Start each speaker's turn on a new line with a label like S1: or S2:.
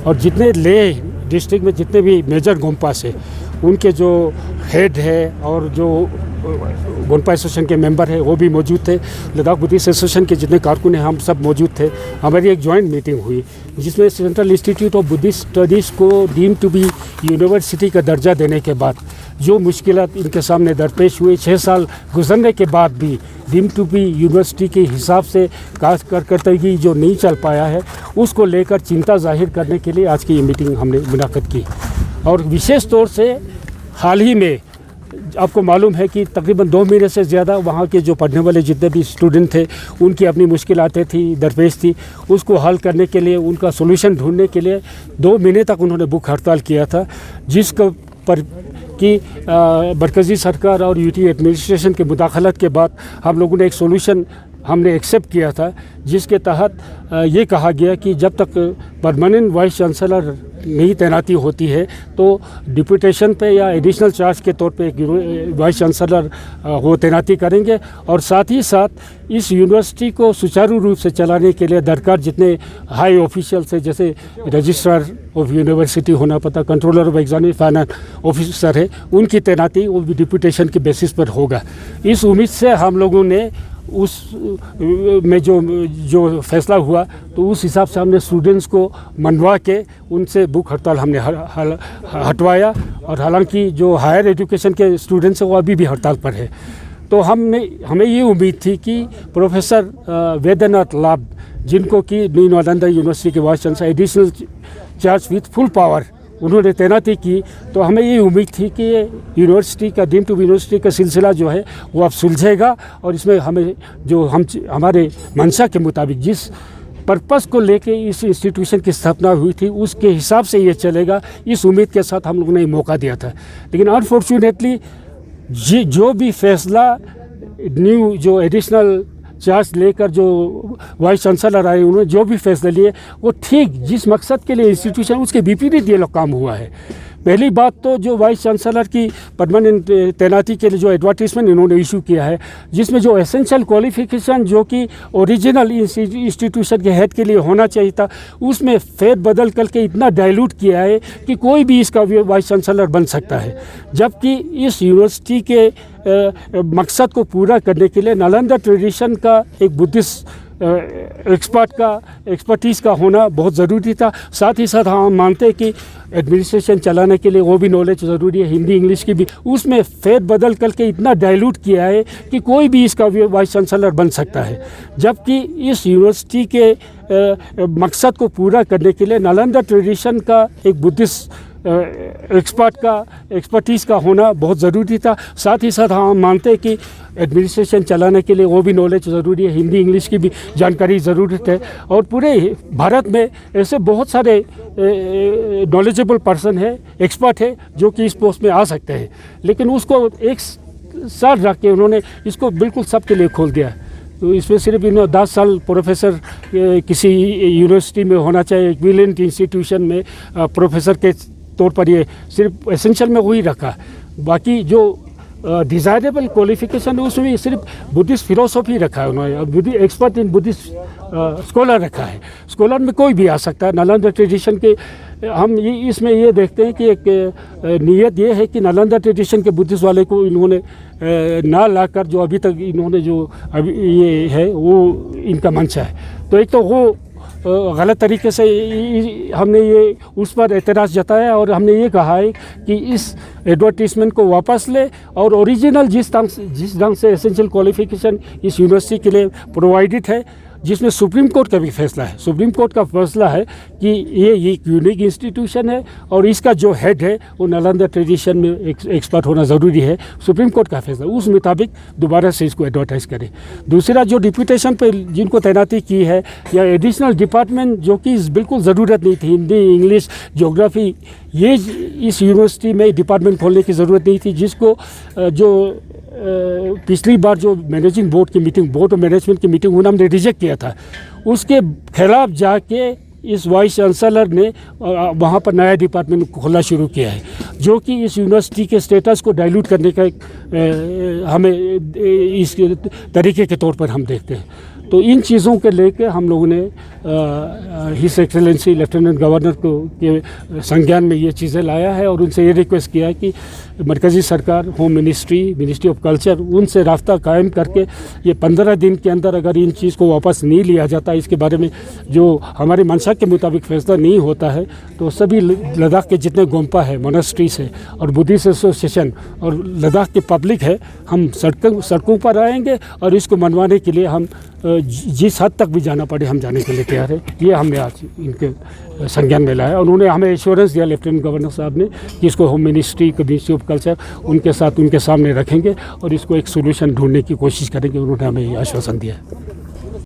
S1: और जितने ले डिस्ट्रिक्ट में जितने भी मेजर गोम्पास है उनके जो हेड है और जो गोंपा एसोसिएशन के मेंबर है वो भी मौजूद थे। लद्दाख बुद्धिस्ट एसोसिएशन के जितने कारकुन हैं हम सब मौजूद थे। हमारी एक जॉइंट मीटिंग हुई जिसमें central institute of Buddhist studies को डीम टू बी यूनिवर्सिटी का दर्जा देने के बाद जो मुश्किलात इनके सामने दरपेश हुई, 6 साल गुजरने के बाद भी डीम टू बी यूनिवर्सिटी के हिसाब से कारकर्दगी जो नहीं चल पाया है उसको लेकर चिंता जाहिर करने के लिए आज की ये मीटिंग हमने मुनाक़द की। और विशेष तौर से हाल ही में आपको मालूम है कि तकरीबन 2 महीने से ज़्यादा वहाँ के जो पढ़ने वाले जितने भी स्टूडेंट थे उनकी अपनी मुश्किलातें थी, दरपेश थी, उसको हल करने के लिए, उनका सोल्यूशन ढूंढने के लिए 2 महीने तक उन्होंने भूख हड़ताल किया था, जिसको पर कि मरकज़ी सरकार और यूटी एडमिनिस्ट्रेशन के मुदाखलत के बाद हम लोगों ने एक सोल्यूशन हमने एक्सेप्ट किया था, जिसके तहत ये कहा गया कि जब तक परमानेंट वाइस चांसलर नहीं तैनाती होती है तो डिप्यूटेशन पे या एडिशनल चार्ज के तौर पे एक वाइस चांसलर वो तैनाती करेंगे। और साथ ही साथ इस यूनिवर्सिटी को सुचारू रूप से चलाने के लिए दरकार जितने हाई ऑफिशियल्स हैं, जैसे रजिस्ट्रार ऑफ यूनिवर्सिटी होना पता, controller of examination, finance officer है, उनकी तैनाती वो भी डिप्यूटेशन के बेसिस पर होगा। इस उम्मीद से हम लोगों ने उस में जो फैसला हुआ तो उस हिसाब से हमने स्टूडेंट्स को मनवा के उनसे भूख हड़ताल हमने हटवाया। और हालांकि जो हायर एजुकेशन के स्टूडेंट्स हैं वो अभी भी हड़ताल पर है। तो हमें ये उम्मीद थी कि प्रोफेसर वेद्यनाथ लाभ, जिनको कि न्यू नालंदा यूनिवर्सिटी के vice chancellor additional charge with full power उन्होंने तैनाती की, तो हमें ये उम्मीद थी कि यूनिवर्सिटी का डीम टू यूनिवर्सिटी का सिलसिला जो है वो अब सुलझेगा और इसमें हमें जो हमारे मंशा के मुताबिक जिस पर्पस को लेके इस इंस्टीट्यूशन की स्थापना हुई थी उसके हिसाब से ये चलेगा, इस उम्मीद के साथ हम लोगों ने मौका दिया था। लेकिन अनफॉर्चुनेटली जो भी फैसला न्यू जो एडिशनल चार्ज लेकर जो वाइस चांसलर आए उन्होंने जो भी फैसले लिए वो ठीक जिस मकसद के लिए इंस्टीट्यूशन उसके विपरीत ये लोग काम हुआ है। पहली बात तो जो वाइस चांसलर की परमानेंट तैनाती के लिए जो एडवर्टीजमेंट इन्होंने इशू किया है, जिसमें जो एसेंशियल क्वालिफिकेशन जो कि ओरिजिनल इंस्टीट्यूशन के हेड के लिए होना चाहिए था उसमें फेर बदल करके इतना डाइल्यूट किया है कि कोई भी इसका वाइस चांसलर बन सकता है। जबकि इस यूनिवर्सिटी के मकसद को पूरा करने के लिए नालंदा ट्रेडिशन का एक बुद्धिस्ट एक्सपर्टीज़ का होना बहुत ज़रूरी था। साथ ही साथ हम मानते हैं कि एडमिनिस्ट्रेशन चलाने के लिए वो भी नॉलेज ज़रूरी है, हिंदी इंग्लिश की भी। उसमें फेर बदल करके इतना डाइल्यूट किया है कि कोई भी इसका वाइस चांसलर बन सकता है। जबकि इस यूनिवर्सिटी के मकसद को पूरा करने के लिए नालंदा ट्रेडिशन का एक बुद्धिस्ट एक्सपर्टीज़ का होना बहुत ज़रूरी था। साथ ही साथ हम मानते हैं कि एडमिनिस्ट्रेशन चलाने के लिए वो भी नॉलेज ज़रूरी है, हिंदी इंग्लिश की भी जानकारी ज़रूरत है। और पूरे भारत में ऐसे बहुत सारे नॉलेजेबल पर्सन है, एक्सपर्ट है जो कि इस पोस्ट में आ सकते हैं, लेकिन उसको एक साथ रख के उन्होंने इसको बिल्कुल सबके लिए खोल दिया। तो इसमें सिर्फ इन्होंने 10 साल प्रोफेसर किसी यूनिवर्सिटी में होना चाहिए, इक्विवेलेंट इंस्टीट्यूशन में प्रोफेसर के तौर पर ये सिर्फ एसेंशियल में वही रखा। बाकी जो डिज़ायरेबल क्वालिफिकेशन है उसमें सिर्फ बुद्धिस्ट फिलोसॉफी रखा है उन्होंने, एक्सपर्ट इन बुद्धिस्ट स्कॉलर रखा है। स्कॉलर में कोई भी आ सकता है। नालंदा ट्रेडिशन के हम इसमें ये देखते हैं कि एक नीयत ये है कि नालंदा ट्रेडिशन के बुद्धिस्ट वाले को इन्होंने ना लाकर जो अभी तक इन्होंने जो अभी ये है वो इनका मंशा है। तो एक तो वो गलत तरीके से हमने ये उस पर एतराज़ जताया और हमने ये कहा है कि इस एडवर्टीज़मेंट को वापस ले और ओरिजिनल जिस ढंग से एसेंशियल क्वालिफिकेशन इस यूनिवर्सिटी के लिए प्रोवाइडेड है, जिसमें सुप्रीम कोर्ट का भी फैसला है। सुप्रीम कोर्ट का फैसला है कि ये यूनिक इंस्टीट्यूशन है और इसका जो हेड है वो नालंदा ट्रेडिशन में एक्सपर्ट होना ज़रूरी है। सुप्रीम कोर्ट का फैसला उस मुताबिक दोबारा से इसको एडवर्टाइज़ करें। दूसरा जो डिप्यूटेशन पे जिनको तैनाती की है या एडिशनल डिपार्टमेंट जो कि बिल्कुल ज़रूरत नहीं थी, हिंदी इंग्लिश ज्योग्राफी, ये इस यूनिवर्सिटी में डिपार्टमेंट खोलने की ज़रूरत नहीं थी, जिसको जो पिछली बार जो मैनेजिंग बोर्ड की मीटिंग, बोर्ड ऑफ मैनेजमेंट की मीटिंग उन्होंने हमने रिजेक्ट किया था, उसके खिलाफ जाके इस वाइस चांसलर ने वहाँ पर नया डिपार्टमेंट खोलना शुरू किया है, जो कि इस यूनिवर्सिटी के स्टेटस को डाइल्यूट करने का हमें इस तरीके के तौर पर हम देखते हैं। तो इन चीज़ों के लेके हम लोगों ने हिज एक्सेलेंसी लेफ्टिनेंट गवर्नर को के संज्ञान में ये चीज़ें लाया है और उनसे ये रिक्वेस्ट किया है कि मरकज़ी सरकार, होम मिनिस्ट्री ऑफ कल्चर, उनसे रास्ता कायम करके ये 15 दिन के अंदर अगर इन चीज़ को वापस नहीं लिया जाता, इसके बारे में जो हमारी मंशा के मुताबिक फैसला नहीं होता है, तो सभी लद्दाख के जितने गोम्पा है, मोनेस्ट्रीज है और बुद्धिस्ट एसोसिएशन और लद्दाख की पब्लिक है, हम सड़कों पर आएंगे और इसको मनवाने के लिए हम जिस हद तक भी जाना पड़े हम जाने के लिए तैयार है। ये हमने आज इनके संज्ञान में लाया। उन्होंने हमें एश्योरेंस दिया लेफ्टिनेंट गवर्नर साहब ने कि इसको होम मिनिस्ट्री ऑफ कल्चर उनके सामने रखेंगे और इसको एक सोल्यूशन ढूंढने की कोशिश करेंगे। उन्होंने हमें आश्वासन दिया है।